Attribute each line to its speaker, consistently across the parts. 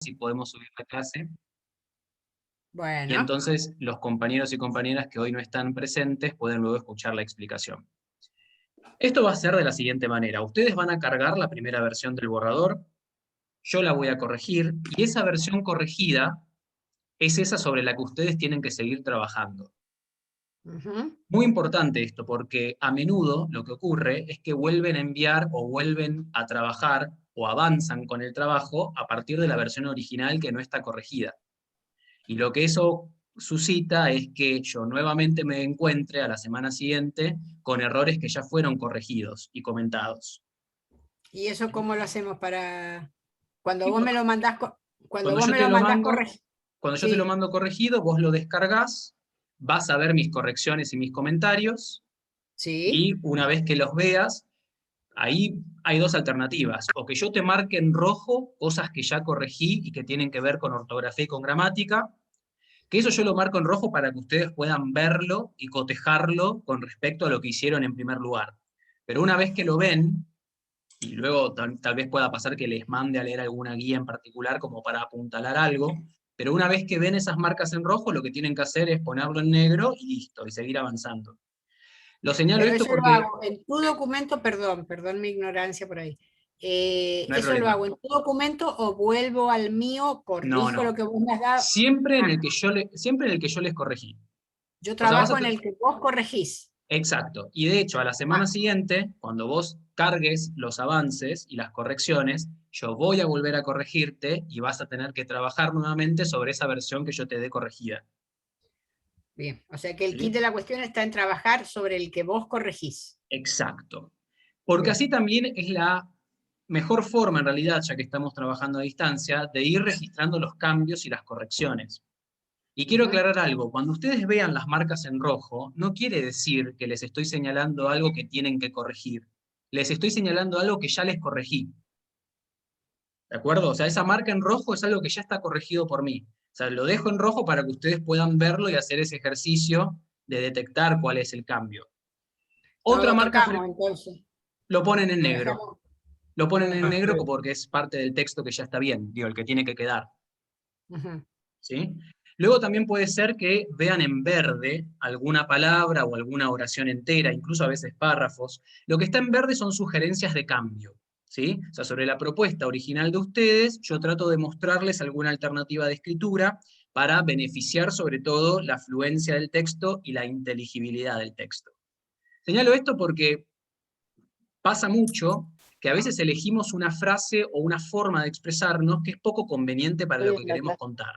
Speaker 1: si podemos subir la clase. Y
Speaker 2: Bueno,
Speaker 1: entonces los compañeros y compañeras que hoy no están presentes pueden luego escuchar la explicación. Esto va a ser de la siguiente manera. Ustedes van a cargar la primera versión del borrador, yo la voy a corregir, y esa versión corregida es esa sobre la que ustedes tienen que seguir trabajando.
Speaker 2: ujú.
Speaker 1: Muy importante esto, porque a menudo lo que ocurre es que vuelven a enviar o vuelven a trabajar o avanzan con el trabajo a partir de la versión original que no está corregida. Y lo que eso suscita es que yo nuevamente me encuentre a la semana siguiente con errores que ya fueron corregidos y comentados.
Speaker 2: ¿Y eso cómo lo hacemos para cuando
Speaker 1: Y
Speaker 2: vos me lo mandás, cuando
Speaker 1: cuando
Speaker 2: vos
Speaker 1: yo
Speaker 2: me
Speaker 1: te
Speaker 2: lo
Speaker 1: lo
Speaker 2: mandás
Speaker 1: mando,
Speaker 2: corregir?
Speaker 1: cuando yo te lo
Speaker 2: Sí,
Speaker 1: mando corregido, vos lo descargas, vas a ver mis correcciones y mis comentarios,
Speaker 2: sí.
Speaker 1: y una vez que los veas, ahí hay dos alternativas: o que yo te marque en rojo cosas que ya corregí y que tienen que ver con ortografía y con gramática, que eso yo lo marco en rojo para que ustedes puedan verlo y cotejarlo con respecto a lo que hicieron en primer lugar. Pero una vez que lo ven, y luego tal vez pueda pasar que les mande a leer alguna guía en particular como para apuntalar algo, pero una vez que ven esas marcas en rojo, lo que tienen que hacer es ponerlo en negro y listo, y seguir avanzando. Lo señalo
Speaker 2: Pero
Speaker 1: esto
Speaker 2: eso lo
Speaker 1: porque
Speaker 2: hago en tu documento, perdón mi ignorancia por ahí.
Speaker 1: no hay
Speaker 2: ¿Eso lo
Speaker 1: problema.
Speaker 2: hago en tu documento o vuelvo al mío,
Speaker 1: No,
Speaker 2: corrijo lo
Speaker 1: no.
Speaker 2: que vos me has dado?
Speaker 1: Siempre en
Speaker 2: Ah,
Speaker 1: el que siempre en el que yo les corregí.
Speaker 2: yo
Speaker 1: O sea,
Speaker 2: trabajo en el que vos corregís.
Speaker 1: exacto. Y de hecho, a la semana
Speaker 2: Ah,
Speaker 1: siguiente, cuando vos cargues los avances y las correcciones, yo voy a volver a corregirte y vas a tener que trabajar nuevamente sobre esa versión que yo te dé corregida.
Speaker 2: bien, o sea que el kit
Speaker 1: ¿Sí?
Speaker 2: de la cuestión está en trabajar sobre el que vos corregís.
Speaker 1: Exacto. Porque
Speaker 2: Bien.
Speaker 1: así también es la mejor forma, en realidad, ya que estamos trabajando a distancia, de ir registrando los cambios y las correcciones. Y quiero
Speaker 2: Ujú.
Speaker 1: aclarar algo: cuando ustedes vean las marcas en rojo, no quiere decir que les estoy señalando algo que tienen que corregir. Les estoy señalando algo que ya les corregí. ¿De acuerdo? O sea, esa marca en rojo es algo que ya está corregido por mí. O sea, lo dejo en rojo para que ustedes puedan verlo y hacer ese ejercicio de detectar cuál es el cambio.
Speaker 2: No
Speaker 1: Otra
Speaker 2: lo
Speaker 1: marca
Speaker 2: tocamos entonces.
Speaker 1: lo ponen en
Speaker 2: Lo
Speaker 1: negro.
Speaker 2: dejamos.
Speaker 1: Lo ponen en
Speaker 2: Ajá,
Speaker 1: negro
Speaker 2: bien.
Speaker 1: porque es parte del texto que ya está bien, digo, el que tiene que quedar.
Speaker 2: Ujú.
Speaker 1: ¿Sí? Luego también puede ser que vean en verde alguna palabra o alguna oración entera, incluso a veces párrafos. Lo que está en verde son sugerencias de cambio. ¿Sí? O sea, sobre la propuesta original de ustedes, yo trato de mostrarles alguna alternativa de escritura para beneficiar sobre todo la fluencia del texto y la inteligibilidad del texto. Señalo esto porque pasa mucho que a veces elegimos una frase o una forma de expresarnos que es poco conveniente para lo
Speaker 3: Estoy
Speaker 1: que
Speaker 3: en la
Speaker 1: queremos
Speaker 3: clase.
Speaker 1: contar.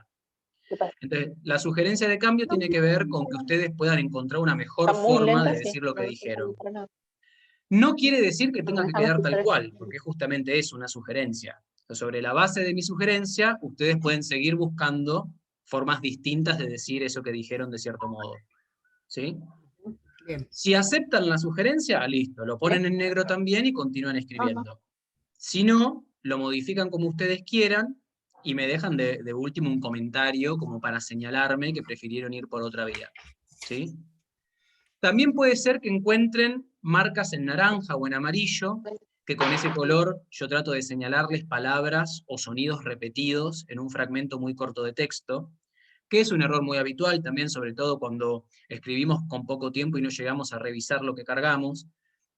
Speaker 3: ¿Qué pasa?
Speaker 1: Entonces, la sugerencia de cambio tiene que ver con que ustedes puedan encontrar una
Speaker 3: Está
Speaker 1: mejor
Speaker 3: muy
Speaker 1: forma
Speaker 3: lenta,
Speaker 1: de
Speaker 3: sí.
Speaker 1: decir lo que
Speaker 3: No lo estoy usando
Speaker 1: dijeron.
Speaker 3: para nada.
Speaker 1: No quiere decir que
Speaker 3: No me
Speaker 1: tenga que
Speaker 3: déjame
Speaker 1: quedar tal
Speaker 3: escuchar esto.
Speaker 1: cual, porque justamente es una sugerencia. Sobre la base de mi sugerencia, ustedes pueden seguir buscando formas distintas de decir eso que dijeron de cierto modo. ¿Sí?
Speaker 2: Bien.
Speaker 1: Si aceptan la sugerencia, listo, lo
Speaker 3: ¿Eh?
Speaker 1: ponen en negro también y continúan
Speaker 3: No, no.
Speaker 1: escribiendo. Si no, lo modifican como ustedes quieran y me dejan de último un comentario como para señalarme que prefirieron ir por otra vía. ¿Sí? También puede ser que encuentren marcas en naranja o en amarillo, que con ese color yo trato de señalarles palabras o sonidos repetidos en un fragmento muy corto de texto, que es un error muy habitual también, sobre todo cuando escribimos con poco tiempo y no llegamos a revisar lo que cargamos.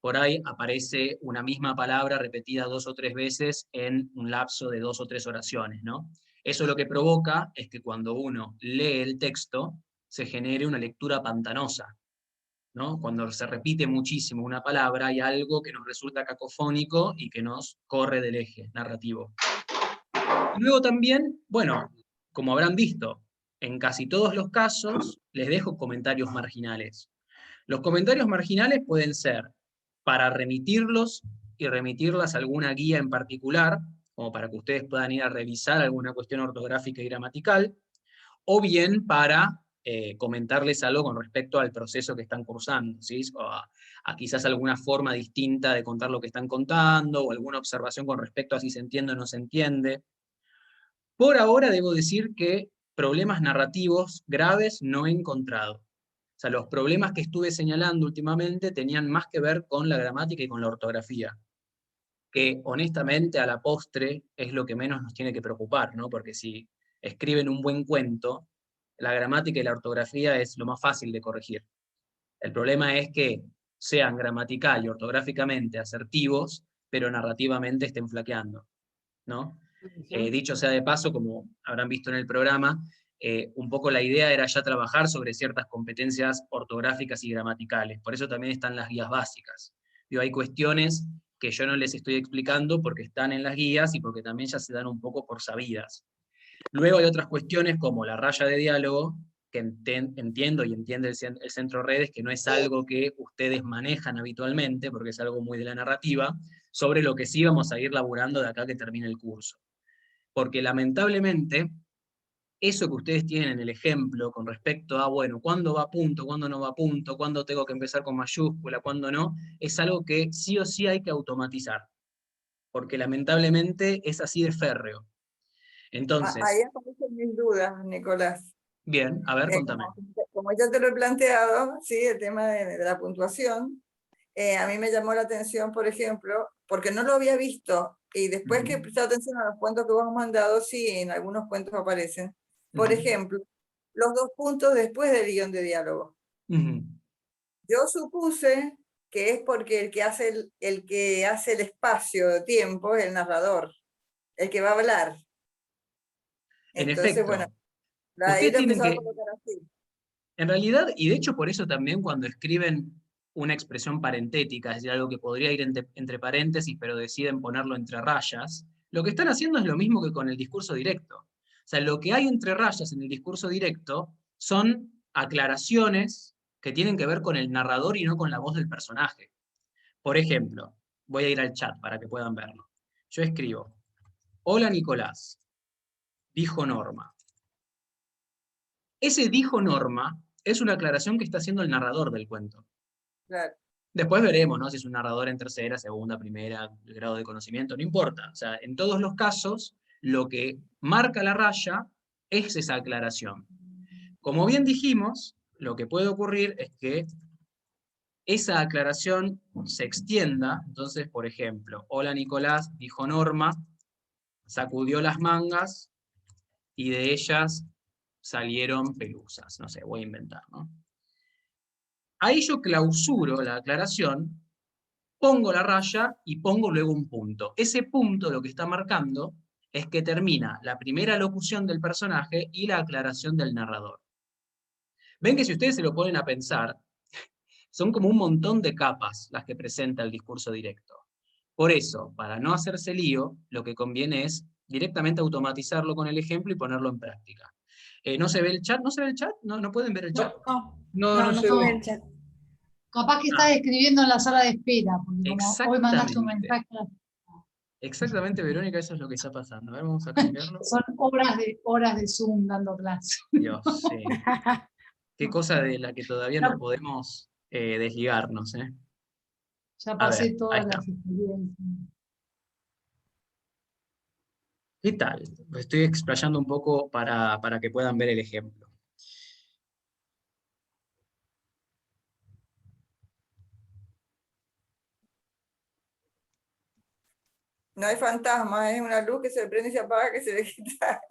Speaker 1: Por ahí aparece una misma palabra repetida 2 o 3 veces en un lapso de 2 o 3 oraciones, ¿no? Eso lo que provoca es que cuando uno lee el texto se genere una lectura pantanosa, ¿no? Cuando se repite muchísimo una palabra, hay algo que nos resulta cacofónico y que nos corre del eje narrativo. Y luego también, bueno, como habrán visto, en casi todos los casos les dejo comentarios marginales. Los comentarios marginales pueden ser para remitirlos y remitirlas a alguna guía en particular, como para que ustedes puedan ir a revisar alguna cuestión ortográfica y gramatical, o bien para comentarles algo con respecto al proceso que están cursando, ¿sí? O a quizás alguna forma distinta de contar lo que están contando, o alguna observación con respecto a si se entiende o no se entiende. Por ahora debo decir que problemas narrativos graves no he encontrado. O sea, los problemas que estuve señalando últimamente tenían más que ver con la gramática y con la ortografía. que honestamente a la postre es lo que menos nos tiene que preocupar, ¿no? Porque si escriben un buen cuento, la gramática y la ortografía es lo más fácil de corregir. El problema es que sean gramatical y ortográficamente asertivos, pero narrativamente estén flaqueando, ¿no?
Speaker 2: Ujú.
Speaker 1: Dicho sea de paso, como habrán visto en el programa, un poco la idea era ya trabajar sobre ciertas competencias ortográficas y gramaticales. Por eso también están las guías básicas. Digo, hay cuestiones que yo no les estoy explicando porque están en las guías y porque también ya se dan un poco por sabidas. Luego hay otras cuestiones como la raya de diálogo, que entiendo y entiende el Centro Redes, que no es algo que ustedes manejan habitualmente, porque es algo muy de la narrativa, sobre lo que sí vamos a ir laburando de acá que termine el curso. Porque lamentablemente, eso que ustedes tienen en el ejemplo con respecto a, bueno, cuándo va a punto, cuándo no va a punto, cuándo tengo que empezar con mayúscula, cuándo no, es algo que sí o sí hay que automatizar, porque lamentablemente es así de férreo.
Speaker 3: Ahí
Speaker 1: Entonces,
Speaker 3: aparecen mis dudas, Nicolás.
Speaker 1: bien, a ver, contame.
Speaker 3: Como yo te lo he planteado, sí, el tema de la puntuación, a mí me llamó la atención, por ejemplo, porque no lo había visto, y después que he prestado atención a los cuentos que vos has mandado, sí, en algunos cuentos aparecen. Por ejemplo, los 2 puntos después del guión de diálogo. Yo supuse que es porque el que hace el espacio de tiempo es el narrador, el que va a hablar.
Speaker 1: En
Speaker 3: Entonces, bueno,
Speaker 1: efecto,
Speaker 3: ahí
Speaker 1: ustedes
Speaker 3: lo
Speaker 1: tienen
Speaker 3: empezaba a
Speaker 1: que,
Speaker 3: colocar así.
Speaker 1: en realidad, y de hecho por eso también cuando escriben una expresión parentética, es decir, algo que podría ir entre paréntesis, pero deciden ponerlo entre rayas, lo que están haciendo es lo mismo que con el discurso directo. O sea, lo que hay entre rayas en el discurso directo son aclaraciones que tienen que ver con el narrador y no con la voz del personaje. Por ejemplo, voy a ir al chat para que puedan verlo. Yo escribo, hola Nicolás, dijo Norma. Ese dijo Norma es una aclaración que está haciendo el narrador del cuento.
Speaker 3: Claro.
Speaker 1: Después veremos, ¿no? Si es un narrador en tercera, segunda, primera, el grado de conocimiento, no importa. O sea, en todos los casos, lo que marca la raya es esa aclaración. Como bien dijimos, lo que puede ocurrir es que esa aclaración se extienda. Entonces, por ejemplo, hola Nicolás, dijo Norma, sacudió las mangas y de ellas salieron pelusas. No sé, voy a inventar, ¿no? Ahí yo clausuro la aclaración, pongo la raya y pongo luego un punto. Ese punto lo que está marcando es que termina la primera locución del personaje y la aclaración del narrador. Ven que si ustedes se lo ponen a pensar, son como un montón de capas las que presenta el discurso directo. Por eso, para no hacerse lío, lo que conviene es directamente automatizarlo con el ejemplo y ponerlo en práctica. ¿No se ve el chat? ¿No se ve el chat? ¿No pueden ver el chat?
Speaker 2: No,
Speaker 4: No
Speaker 2: no
Speaker 4: se
Speaker 2: se ve el
Speaker 4: ve.
Speaker 2: chat.
Speaker 4: Capaz que estás
Speaker 1: Ah,
Speaker 4: escribiendo en la sala de espera, porque como hoy mandaste un
Speaker 1: exactamente.
Speaker 4: mensaje,
Speaker 1: Exactamente, Verónica, eso es lo que está pasando. A ver, vamos a cambiarlo.
Speaker 4: son horas de Zoom dando clases.
Speaker 1: Dios, sí. Qué cosa de la que todavía no
Speaker 4: Ya,
Speaker 1: podemos desligarnos, ¿eh?
Speaker 4: ya
Speaker 1: A ver,
Speaker 4: pasé
Speaker 1: ahí
Speaker 4: todas
Speaker 1: está.
Speaker 4: las experiencias.
Speaker 1: ¿Qué tal? Estoy explayando un poco para que puedan ver el ejemplo.
Speaker 3: No hay fantasma, es una luz que se prende y se apaga, que se ve que está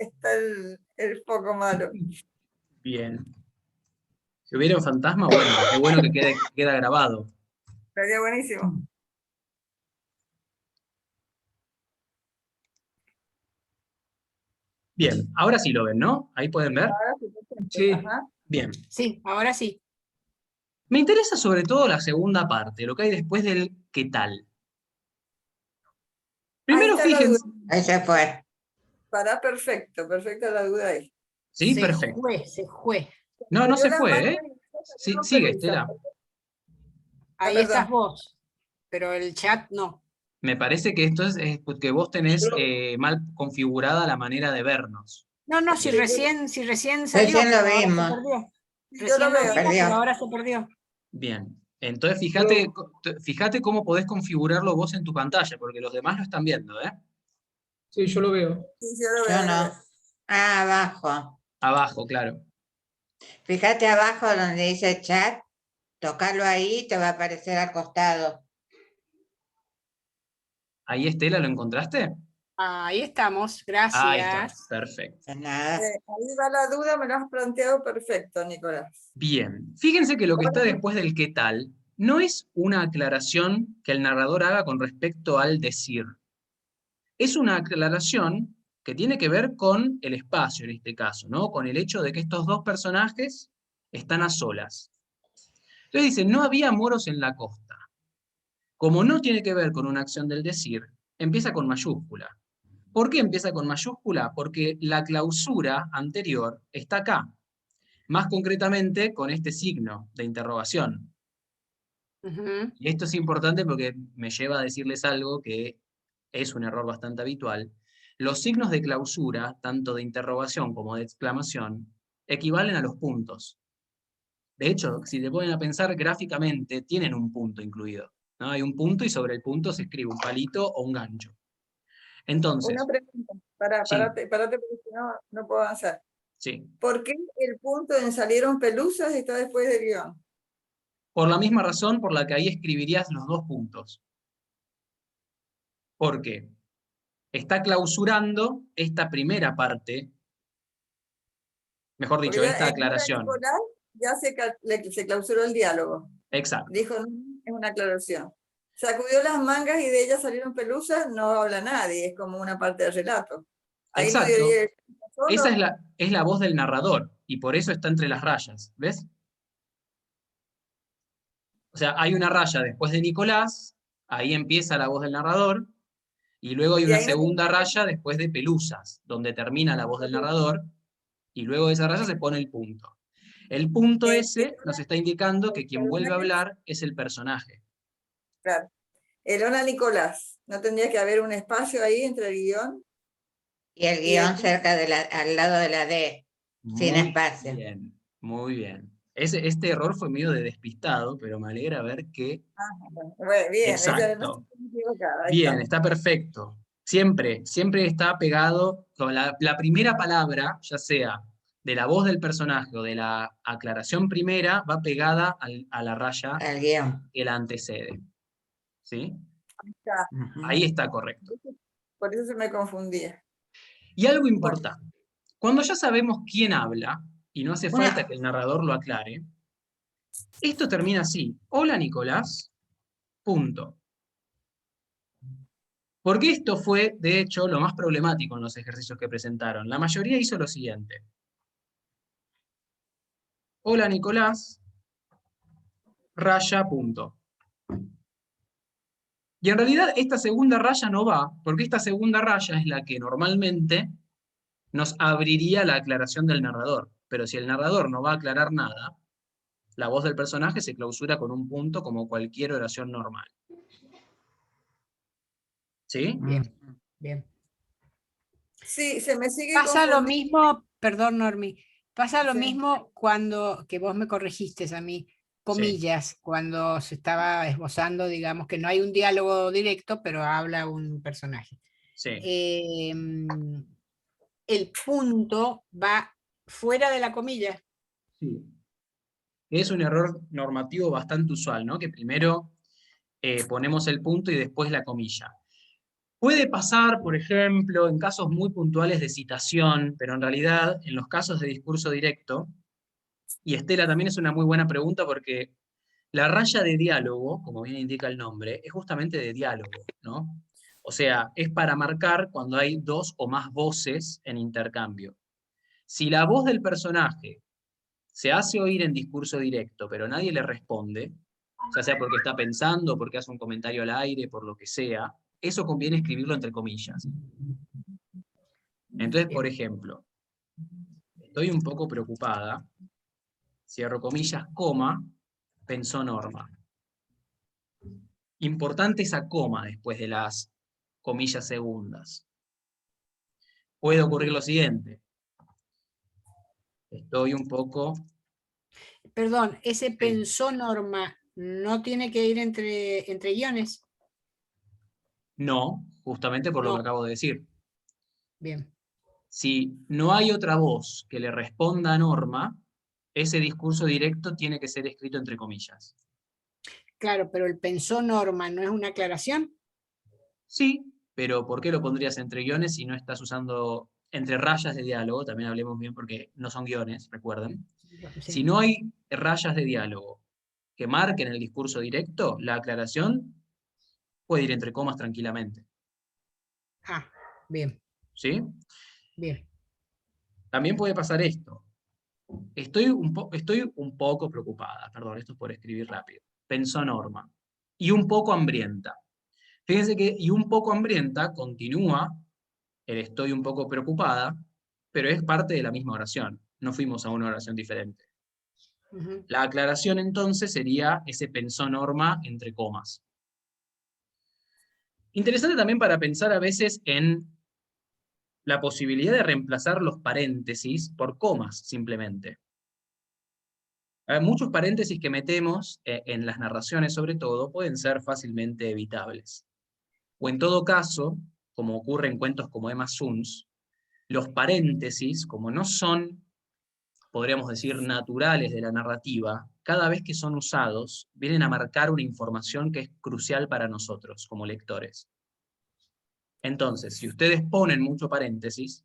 Speaker 3: el foco malo.
Speaker 1: Bien. Si hubiera un fantasma, bueno, qué bueno que queda grabado.
Speaker 3: Estaría buenísimo.
Speaker 1: Bien, ahora sí lo ven, ¿no? Ahí pueden ver.
Speaker 3: Ahora sí, perfecto.
Speaker 4: Sí,
Speaker 3: Ajá.
Speaker 1: Bien.
Speaker 2: Sí, ahora sí.
Speaker 1: Me interesa sobre todo la segunda parte, lo que hay después del qué tal.
Speaker 3: Ahí
Speaker 1: Primero
Speaker 3: está la duda.
Speaker 1: fíjense.
Speaker 5: Ahí se fue.
Speaker 3: Para perfecto, perfecta la duda ahí.
Speaker 1: Sí, perfecto.
Speaker 2: Se fue.
Speaker 1: No, no
Speaker 3: Yo
Speaker 1: se
Speaker 3: las
Speaker 1: fue,
Speaker 3: mangas
Speaker 1: ¿eh?
Speaker 3: y
Speaker 1: Sí,
Speaker 3: no
Speaker 1: sigue,
Speaker 3: pelusa.
Speaker 1: Estela.
Speaker 3: Ah,
Speaker 2: Ahí estás
Speaker 3: perdón.
Speaker 2: vos, pero el chat no.
Speaker 1: Me parece que esto es porque vos tenés mal configurada la manera de vernos.
Speaker 2: No, no, si
Speaker 3: Sí,
Speaker 2: recién salió,
Speaker 5: Recién lo
Speaker 2: pero ahora se
Speaker 5: vimos.
Speaker 2: perdió.
Speaker 3: sí, yo lo
Speaker 2: Recién lo
Speaker 3: veo.
Speaker 2: vimos, pero
Speaker 5: Perdió.
Speaker 2: ahora se perdió.
Speaker 1: Bien. Entonces fíjate cómo podés configurarlo vos en tu pantalla, porque los demás lo están viendo, ¿eh?
Speaker 4: sí, yo lo veo.
Speaker 3: Sí, sí, yo lo veo,
Speaker 5: Yo
Speaker 3: yo lo
Speaker 5: no.
Speaker 3: veo.
Speaker 5: Ah, abajo.
Speaker 1: Abajo, claro.
Speaker 5: Fíjate abajo donde dice chat. Tócalo ahí, te va a aparecer al costado.
Speaker 1: Ahí, Estela, ¿lo encontraste?
Speaker 2: Ahí estamos,
Speaker 1: Ahí está,
Speaker 2: gracias.
Speaker 1: perfecto.
Speaker 5: De nada.
Speaker 3: Ahí va la duda, me lo has planteado perfecto, Nicolás.
Speaker 1: Bien, fíjense que lo que está
Speaker 3: Ahora,
Speaker 1: después del qué tal no es una aclaración que el narrador haga con respecto al decir. Es una aclaración que tiene que ver con el espacio en este caso, ¿no? Con el hecho de que estos dos personajes están a solas. Entonces dice, no había moros en la costa. Como no tiene que ver con una acción del decir, empieza con mayúscula. ¿Por qué empieza con mayúscula? Porque la clausura anterior está acá, más concretamente con este signo de interrogación.
Speaker 2: Ujú.
Speaker 1: Y esto es importante porque me lleva a decirles algo que es un error bastante habitual. Los signos de clausura, tanto de interrogación como de exclamación, equivalen a los puntos. De hecho, si te ponen a pensar gráficamente, tienen un punto incluido, ¿no? Hay un punto y sobre el punto se escribe un palito o un gancho.
Speaker 3: una
Speaker 1: Entonces,
Speaker 3: pregunta,
Speaker 1: sí,
Speaker 3: parate porque si no, no puedo avanzar.
Speaker 1: sí.
Speaker 3: ¿Por qué el punto en salieron pelusas está después del guión?
Speaker 1: Por la misma razón por la que ahí escribirías los dos puntos. ¿Por qué? Está clausurando esta primera parte, mejor
Speaker 3: Porque
Speaker 1: dicho,
Speaker 3: ya
Speaker 1: esta
Speaker 3: en Hola
Speaker 1: aclaración.
Speaker 3: Nicolás ya se clausuró el diálogo.
Speaker 1: Exacto.
Speaker 3: Dijo, "No, es una aclaración". Sacudió las mangas y de ellas salieron pelusas, no habla nadie, es como una parte del relato. Ahí no
Speaker 1: Exacto.
Speaker 3: debería ir
Speaker 1: Esa
Speaker 3: solo.
Speaker 1: es la voz del narrador, y por eso está entre las rayas, ¿ves? O sea, hay una raya después de Nicolás, ahí empieza la voz del narrador, y luego hay
Speaker 3: Y
Speaker 1: una
Speaker 3: ahí no
Speaker 1: segunda
Speaker 3: termina
Speaker 1: raya después de Pelusas, donde termina la voz del narrador, y luego de esa raya se pone el punto. El punto ese nos está indicando que quien vuelve a hablar es el personaje.
Speaker 3: claro. El Hola Nicolás. ¿No tendría que haber un espacio ahí entre el guión
Speaker 5: Y el
Speaker 3: y el
Speaker 5: guión cerca de al lado de la D, sin
Speaker 1: Muy
Speaker 5: espacio.
Speaker 1: bien, muy bien. Este error fue medio de despistado, pero me alegra ver que...
Speaker 3: Bueno, bien, ella no
Speaker 1: Exacto.
Speaker 3: estoy equivocada, ahí
Speaker 1: Bien,
Speaker 3: está.
Speaker 1: está perfecto. Siempre, siempre está pegado con la primera palabra, ya sea de la voz del personaje o de la aclaración primera, va pegada a la raya
Speaker 5: Al guión.
Speaker 1: que la antecede. ¿Sí?
Speaker 3: Está.
Speaker 5: Ujú.
Speaker 1: Ahí está correcto.
Speaker 3: Por eso se me confundía.
Speaker 1: Y algo
Speaker 3: Bueno,
Speaker 1: importante. Cuando ya sabemos quién habla, y no hace falta
Speaker 5: Una,
Speaker 1: que el narrador lo aclare, esto termina así. Hola, Nicolás. Punto. Porque esto fue, de hecho, lo más problemático en los ejercicios que presentaron. La mayoría hizo lo siguiente. Hola, Nicolás, raya, punto. Y en realidad esta segunda raya no va, porque esta segunda raya es la que normalmente nos abriría la aclaración del narrador. Pero si el narrador no va a aclarar nada, la voz del personaje se clausura con un punto como cualquier oración normal. ¿Sí?
Speaker 2: Bien, bien.
Speaker 3: sí, se me sigue
Speaker 2: Pasa lo
Speaker 3: confundiendo.
Speaker 2: mismo, perdón, Normi, pasa lo
Speaker 3: Sí.
Speaker 2: mismo cuando, que vos me corregiste a mí,
Speaker 1: Sí,
Speaker 2: comillas, cuando se estaba esbozando, digamos, que no hay un diálogo directo, pero habla un personaje.
Speaker 1: sí.
Speaker 2: El punto va fuera de la comilla.
Speaker 1: Sí. Es un error normativo bastante usual, ¿no? Que primero ponemos el punto y después la comilla. Puede pasar, por ejemplo, en casos muy puntuales de citación, pero en realidad, en los casos de discurso directo, y Estela también es una muy buena pregunta porque la raya de diálogo, como bien indica el nombre, es justamente de diálogo, ¿no? O sea, es para marcar cuando hay dos o más voces en intercambio. Si la voz del personaje se hace oír en discurso directo, pero nadie le responde, ya sea porque está pensando, porque hace un comentario al aire, por lo que sea, eso conviene escribirlo entre comillas. Entonces, por
Speaker 2: Bien.
Speaker 1: ejemplo, estoy un poco preocupada, cierro comillas, coma, pensó Norma. Importante esa coma después de las comillas segundas. Puede ocurrir lo siguiente. Estoy un poco...
Speaker 2: Perdón, ese
Speaker 1: Sí.
Speaker 2: pensó Norma no tiene que ir entre guiones.
Speaker 1: No, justamente por lo que
Speaker 2: No,
Speaker 1: acabo de decir.
Speaker 2: bien.
Speaker 1: Si no hay otra voz que le responda a Norma, ese discurso directo tiene que ser escrito entre comillas.
Speaker 2: Claro, pero el pensó Norma no es una aclaración.
Speaker 1: Sí, pero ¿por qué lo pondrías entre guiones si no estás usando entre rayas de diálogo? También hablemos bien porque no son guiones, recuerden.
Speaker 2: Sí.
Speaker 1: Si no hay rayas de diálogo que marquen el discurso directo, la aclaración puede ir entre comas tranquilamente.
Speaker 2: Ah, bien,
Speaker 1: ¿Sí?
Speaker 2: bien.
Speaker 1: También puede pasar esto. Estoy un poco preocupada, perdón, esto es por escribir rápido. Pensó Norma. Y un poco hambrienta. Fíjense que y un poco hambrienta continúa el estoy un poco preocupada, pero es parte de la misma oración. No fuimos a una oración diferente.
Speaker 2: Ujú.
Speaker 1: La aclaración entonces sería ese pensó Norma entre comas. Interesante también para pensar a veces en la posibilidad de reemplazar los paréntesis por comas, simplemente. Muchos paréntesis que metemos en las narraciones, sobre todo, pueden ser fácilmente evitables. O en todo caso, como ocurre en cuentos como Emma Suns, los paréntesis, como no son, podríamos decir, naturales de la narrativa, cada vez que son usados, vienen a marcar una información que es crucial para nosotros como lectores. Entonces, si ustedes ponen mucho paréntesis,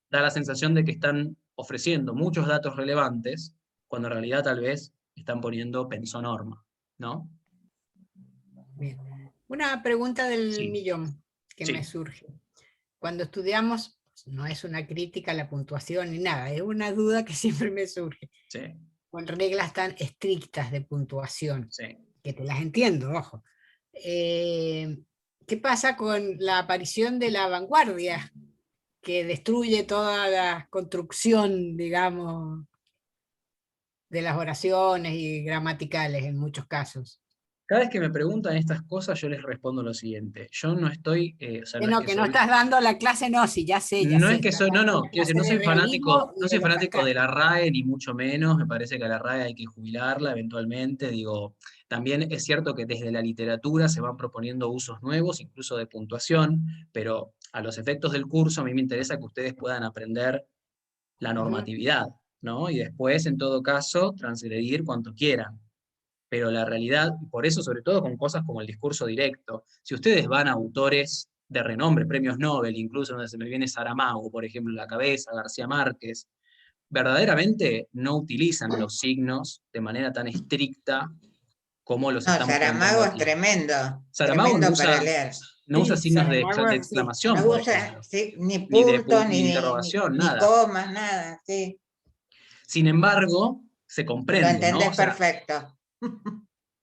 Speaker 1: da la sensación de que están ofreciendo muchos datos relevantes, cuando en realidad tal vez están poniendo pensó Norma, ¿no?
Speaker 2: Bien. Una pregunta del
Speaker 1: Sí.
Speaker 2: millón que me
Speaker 1: Sí.
Speaker 2: surge. Cuando estudiamos, no es una crítica a la puntuación ni nada, es una duda que siempre me surge.
Speaker 1: Sí,
Speaker 2: Con reglas tan estrictas de puntuación,
Speaker 1: sí.
Speaker 2: que te las entiendo, ojo. ¿Qué pasa con la aparición de la vanguardia, que destruye toda la construcción, digamos, de las oraciones y gramaticales en muchos casos?
Speaker 1: Cada vez que me preguntan estas cosas, yo les respondo lo siguiente. Yo no estoy, o sea, no es que
Speaker 2: Que no
Speaker 1: soy,
Speaker 2: estás dando la clase, no, sí, ya sé,
Speaker 1: no es que
Speaker 2: estás
Speaker 1: soy, no,
Speaker 2: dando
Speaker 1: no,
Speaker 2: la
Speaker 1: quiero decir,
Speaker 2: clase
Speaker 1: no
Speaker 2: de
Speaker 1: soy fanático,
Speaker 2: realismo
Speaker 1: no
Speaker 2: y
Speaker 1: soy
Speaker 2: de lo
Speaker 1: fanático de la
Speaker 2: sarcástico.
Speaker 1: RAE, ni mucho menos, me parece que a la RAE hay que jubilarla eventualmente, digo, también es cierto que desde la literatura se van proponiendo usos nuevos, incluso de puntuación, pero a los efectos del curso a mí me interesa que ustedes puedan aprender la
Speaker 2: Ujú.
Speaker 1: normatividad, ¿no? Y después, en todo caso, transgredir cuanto quieran. Pero la realidad, y por eso sobre todo con cosas como el discurso directo, si ustedes van a autores de renombre, premios Nobel, incluso donde se me viene Saramago, por ejemplo, en la cabeza, García Márquez, verdaderamente no utilizan los signos de manera tan estricta como los
Speaker 5: No,
Speaker 1: estamos planteando
Speaker 5: Saramago es
Speaker 1: aquí.
Speaker 5: tremendo,
Speaker 1: Saramago
Speaker 5: tremendo para leer.
Speaker 1: no usa
Speaker 2: Sí,
Speaker 1: signos
Speaker 2: Saramago,
Speaker 1: de
Speaker 2: sí.
Speaker 5: No
Speaker 1: exclamación, por
Speaker 5: usa
Speaker 1: ejemplo,
Speaker 5: sí, ni puntos,
Speaker 1: ni de interrogación,
Speaker 5: ni
Speaker 1: nada.
Speaker 5: comas, nada, sí.
Speaker 1: Sin embargo, se
Speaker 5: Lo
Speaker 1: comprende, ¿no?
Speaker 5: entendés
Speaker 1: O sea,
Speaker 5: perfecto.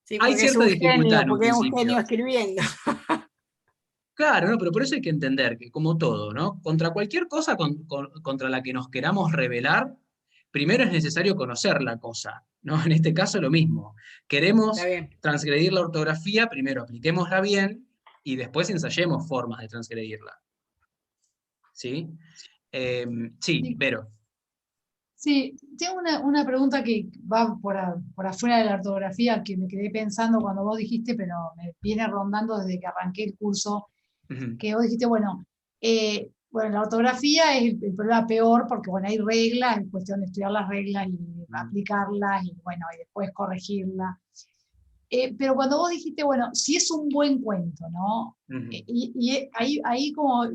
Speaker 2: Sí,
Speaker 1: hay
Speaker 2: porque es
Speaker 1: cierta
Speaker 2: un
Speaker 1: dificultad
Speaker 2: genio,
Speaker 1: en un
Speaker 2: porque es un
Speaker 1: principio.
Speaker 2: genio escribiendo.
Speaker 1: Claro, no, pero por eso hay que entender que, como todo, ¿no? Contra cualquier cosa contra la que nos queramos rebelar, primero es necesario conocer la cosa, ¿no? En este caso lo mismo.
Speaker 2: Está
Speaker 1: Queremos
Speaker 2: bien.
Speaker 1: transgredir la ortografía, primero apliquémosla bien y después ensayemos formas de transgredirla. ¿Sí? Sí,
Speaker 4: Sí,
Speaker 1: Vero.
Speaker 4: sí, tengo una pregunta que va por afuera de la ortografía que me quedé pensando cuando vos dijiste, pero me viene rondando desde que arranqué el curso,
Speaker 1: Ujú,
Speaker 4: que vos dijiste, bueno, la ortografía es el problema peor porque, bueno, hay reglas, es cuestión de estudiar las reglas y aplicarlas y, bueno, y después corregirlas. Pero cuando vos dijiste, bueno, si es un buen cuento, ¿no?
Speaker 1: ujú.
Speaker 4: Y ahí como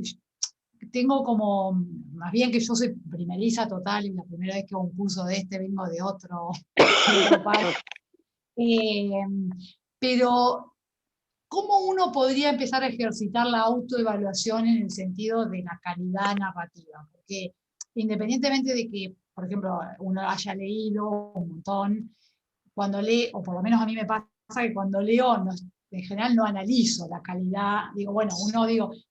Speaker 4: tengo como, más bien que yo soy primeriza total y la primera vez que hago un curso de este vengo de otro palo. Eh, pero, ¿cómo uno podría empezar a ejercitar la autoevaluación en el sentido de la calidad narrativa? Porque independientemente de que, por ejemplo, uno haya leído un montón, cuando lee, o por lo menos a mí me pasa que cuando leo, no, en general no analizo la calidad, digo, bueno,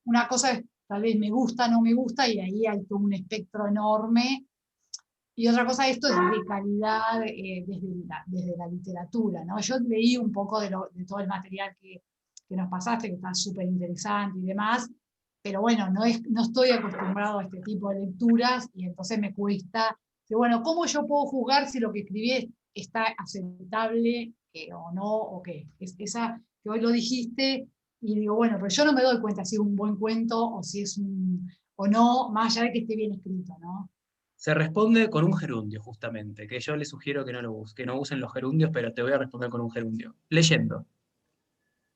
Speaker 4: una cosa es tal vez me gusta, no me gusta, y ahí hay todo un espectro enorme, y otra cosa, esto es de calidad desde la literatura, ¿no? Yo leí un poco de todo el material que nos pasaste, que está súper interesante y demás, pero bueno, no estoy acostumbrado a este tipo de lecturas y entonces me cuesta, bueno, ¿cómo yo puedo juzgar si lo que escribí está aceptable o no, o qué? Esa que hoy lo dijiste y digo, bueno, pero yo no me doy cuenta si es un buen cuento o si es o no, más allá de que esté bien escrito, ¿no?
Speaker 1: Se responde con un gerundio, justamente, que yo les sugiero que no lo usen, que no usen los gerundios, pero te voy a responder con un gerundio. Leyendo.
Speaker 2: Sí.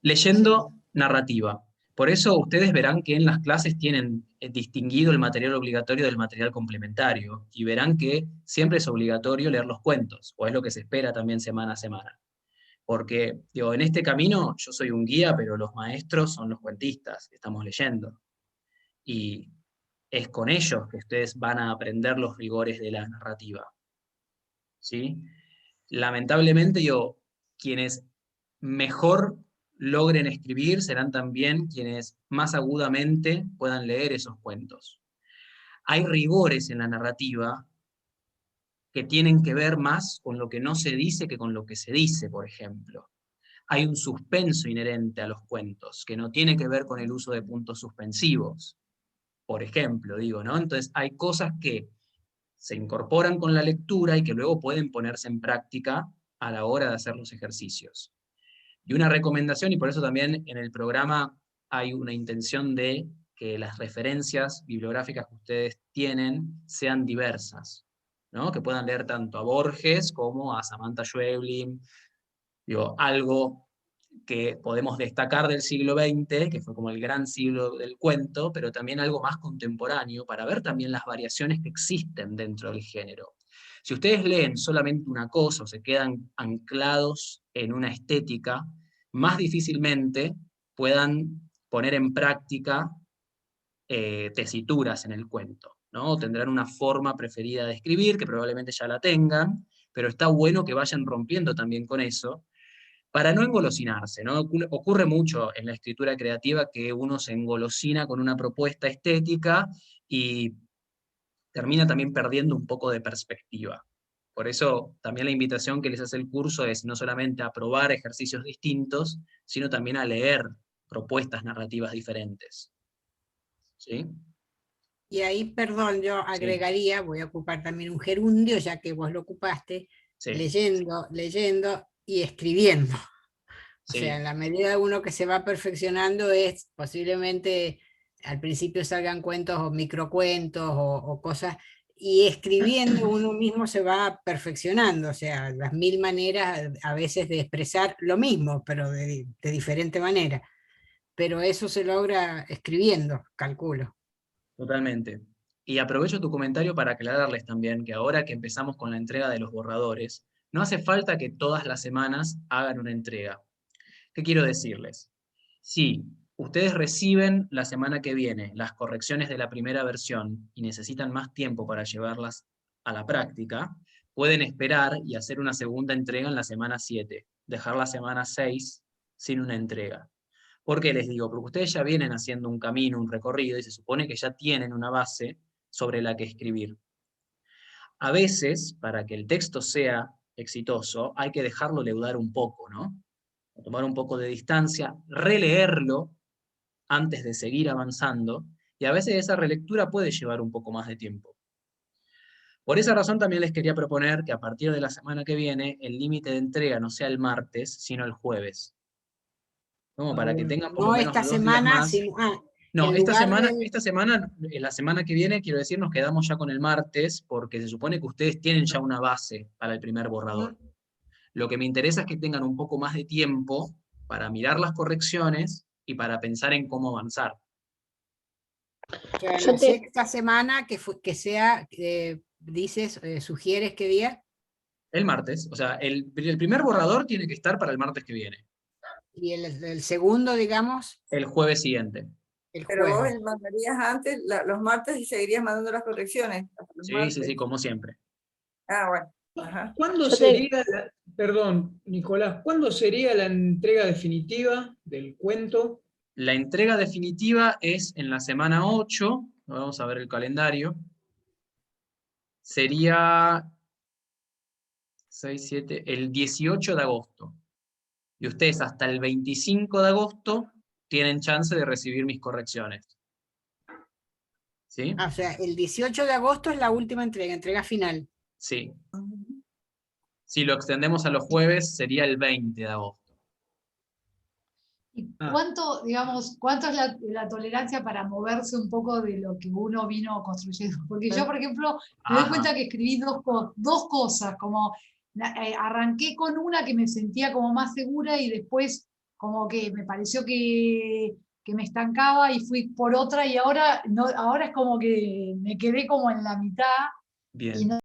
Speaker 1: Leyendo narrativa. Por eso ustedes verán que en las clases tienen distinguido el material obligatorio del material complementario, y verán que siempre es obligatorio leer los cuentos, o es lo que se espera también semana a semana. Porque, digo, en este camino yo soy un guía, pero los maestros son los cuentistas, estamos leyendo. Y es con ellos que ustedes van a aprender los rigores de la narrativa. ¿Sí? Lamentablemente, quienes mejor logren escribir serán también quienes más agudamente puedan leer esos cuentos. Hay rigores en la narrativa que tienen que ver más con lo que no se dice que con lo que se dice, por ejemplo. Hay un suspenso inherente a los cuentos, que no tiene que ver con el uso de puntos suspensivos, por ejemplo, ¿no? Entonces hay cosas que se incorporan con la lectura y que luego pueden ponerse en práctica a la hora de hacer los ejercicios. Y una recomendación, y por eso también en el programa hay una intención de que las referencias bibliográficas que ustedes tienen sean diversas, ¿no? Que puedan leer tanto a Borges como a Samantha Schweblin, algo que podemos destacar del siglo XX, que fue como el gran siglo del cuento, pero también algo más contemporáneo, para ver también las variaciones que existen dentro del género. Si ustedes leen solamente una cosa o se quedan anclados en una estética, más difícilmente puedan poner en práctica tesituras en el cuento, ¿no? Tendrán una forma preferida de escribir, que probablemente ya la tengan, pero está bueno que vayan rompiendo también con eso, para no engolosinarse, ¿no? Ocurre mucho en la escritura creativa que uno se engolosina con una propuesta estética y termina también perdiendo un poco de perspectiva. Por eso también la invitación que les hace el curso es no solamente a probar ejercicios distintos, sino también a leer propuestas narrativas diferentes. ¿Sí?
Speaker 2: Y ahí, perdón, yo agregaría, voy a ocupar también un gerundio, ya que vos lo ocupaste,
Speaker 1: Sí.
Speaker 2: leyendo y escribiendo. O
Speaker 1: Sí.
Speaker 2: sea, en la medida de uno que se va perfeccionando es posiblemente al principio salgan cuentos o microcuentos o cosas, y escribiendo uno mismo se va perfeccionando, o sea, las mil maneras a veces de expresar lo mismo, pero de diferente manera. Pero eso se logra escribiendo, calculo.
Speaker 1: Totalmente. Y aprovecho tu comentario para aclararles también que ahora que empezamos con la entrega de los borradores, no hace falta que todas las semanas hagan una entrega. ¿Qué quiero decirles? Si ustedes reciben la semana que viene las correcciones de la primera versión y necesitan más tiempo para llevarlas a la práctica, pueden esperar y hacer una segunda entrega en la semana 7, dejar la semana 6 sin una entrega. ¿Por qué les digo? Porque ustedes ya vienen haciendo un camino, un recorrido, y se supone que ya tienen una base sobre la que escribir. A veces, para que el texto sea exitoso, hay que dejarlo leudar un poco, ¿no? Tomar un poco de distancia, releerlo antes de seguir avanzando, y a veces esa relectura puede llevar un poco más de tiempo. Por esa razón también les quería proponer que a partir de la semana que viene el límite de entrega no sea el martes, sino el jueves. Como para que tengan por lo
Speaker 2: No
Speaker 1: menos
Speaker 2: esta
Speaker 1: 2 días
Speaker 2: semana,
Speaker 1: más.
Speaker 2: sino,
Speaker 1: No,
Speaker 2: en
Speaker 1: esta
Speaker 2: lugar
Speaker 1: semana, la semana que viene, quiero decir, nos quedamos ya con el martes, porque se supone que ustedes tienen ya una base para el primer borrador. Lo que me interesa es que tengan un poco más de tiempo para mirar las correcciones y para pensar en cómo avanzar.
Speaker 2: O sea, la sexta semana que sea, dices, sugieres qué día.
Speaker 1: El martes, o sea, el primer borrador tiene que estar para el martes que viene.
Speaker 2: Y el segundo, digamos,
Speaker 1: El jueves siguiente.
Speaker 2: el
Speaker 3: Pero vos
Speaker 2: jueves.
Speaker 3: mandarías antes los martes y seguirías mandando las correcciones. Los
Speaker 1: Sí,
Speaker 3: martes.
Speaker 1: sí, sí, como siempre.
Speaker 3: Ah, bueno. Ajá.
Speaker 6: ¿Cuándo sería, perdón, Nicolás, cuándo sería la entrega definitiva del cuento?
Speaker 1: La entrega definitiva es en la semana 8, vamos a ver el calendario, sería 6, 7, el 18 de agosto. Y ustedes hasta el 25 de agosto tienen chance de recibir mis correcciones. ¿Sí?
Speaker 2: O sea, el 18 de agosto es la última entrega final.
Speaker 1: Sí. Si lo extendemos a los jueves, sería el 20 de agosto.
Speaker 4: ¿Y cuánto, digamos, cuánto es la tolerancia para moverse un poco de lo que uno vino construyendo? Porque yo, por ejemplo, me doy cuenta que escribí dos cosas, como arranqué con una que me sentía como más segura y después como que me pareció que que me estancaba y fui por otra y ahora, no, ahora es como que me quedé como en la mitad y
Speaker 1: Bien.
Speaker 4: no